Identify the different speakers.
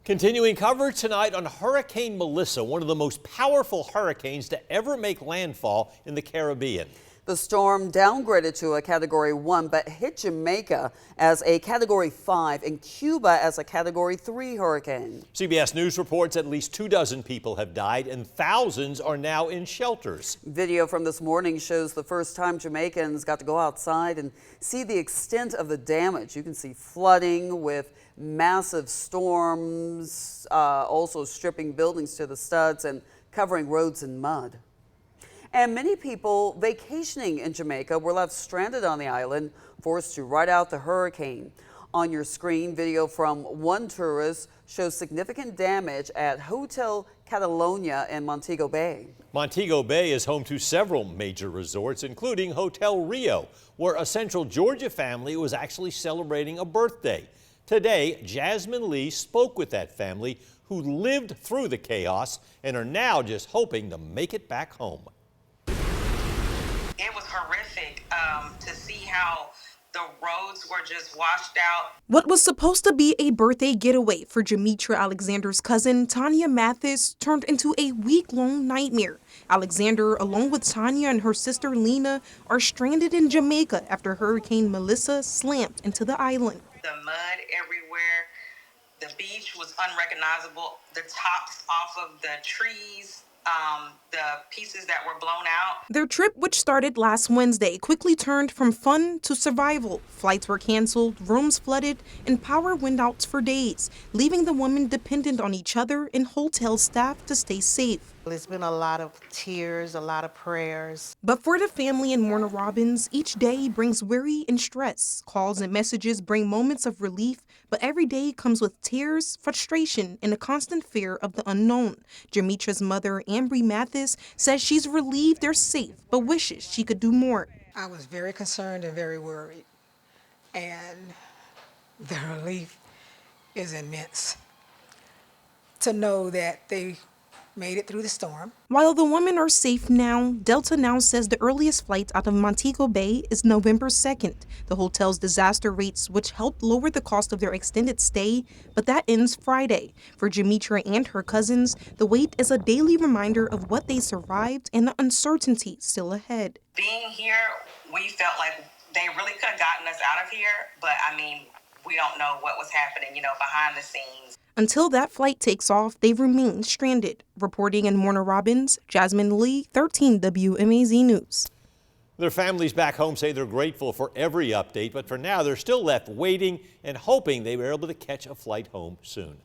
Speaker 1: Continuing coverage tonight on Hurricane Melissa, one of the most powerful hurricanes to ever make landfall in the Caribbean.
Speaker 2: The storm downgraded to a Category 1 but hit Jamaica as a Category 5 and Cuba as a Category 3 hurricane.
Speaker 1: CBS News reports at least 24 people have died and thousands are now in shelters.
Speaker 2: Video from this morning shows the first time Jamaicans got to go outside and see the extent of the damage. You can see flooding with massive storms, also stripping buildings to the studs and covering roads in mud. And many people vacationing in Jamaica were left stranded on the island, forced to ride out the hurricane. On your screen, video from one tourist shows significant damage at Hotel Catalonia in Montego Bay.
Speaker 1: Montego Bay is home to several major resorts, including Hotel Rio, where a Central Georgia family was actually celebrating a birthday. Today, Jasmine Lee spoke with that family who lived through the chaos and are now just hoping to make it back home.
Speaker 3: It was horrific to see how the roads were just washed out.
Speaker 4: What was supposed to be a birthday getaway for Demetra Alexander's cousin, Tanya Mathis, turned into a week-long nightmare. Alexander, along with Tanya and her sister Lena, are stranded in Jamaica after Hurricane Melissa slammed into the island.
Speaker 3: The mud everywhere, the beach was unrecognizable, the tops off of the trees, the pieces that were blown out.
Speaker 4: Their trip, which started last Wednesday, quickly turned from fun to survival. Flights were canceled, rooms flooded, and power went out for days, leaving the women dependent on each other and hotel staff to stay safe.
Speaker 5: It's been a lot of tears, a lot of prayers.
Speaker 4: But for the family in Warner Robins, each day brings worry and stress. Calls and messages bring moments of relief, but every day comes with tears, frustration, and a constant fear of the unknown. Demetra's mother, Ambry Mathis, says she's relieved they're safe, but wishes she could do more.
Speaker 6: I was very concerned and very worried, and the relief is immense to know that they made it through the storm.
Speaker 4: While the women are safe now, Delta now says the earliest flight out of Montego Bay is November 2nd. The hotel's disaster rates, which helped lower the cost of their extended stay, but that ends Friday. For Demetra and her cousins, the wait is a daily reminder of what they survived and the uncertainty still ahead.
Speaker 3: Being here, we felt like they really could have gotten us out of here, but I mean, we don't know what was happening, behind the scenes.
Speaker 4: Until that flight takes off, they remain stranded. Reporting in Warner Robins, Jasmine Lee, 13 WMAZ News.
Speaker 1: Their families back home say they're grateful for every update, but for now they're still left waiting and hoping they were able to catch a flight home soon.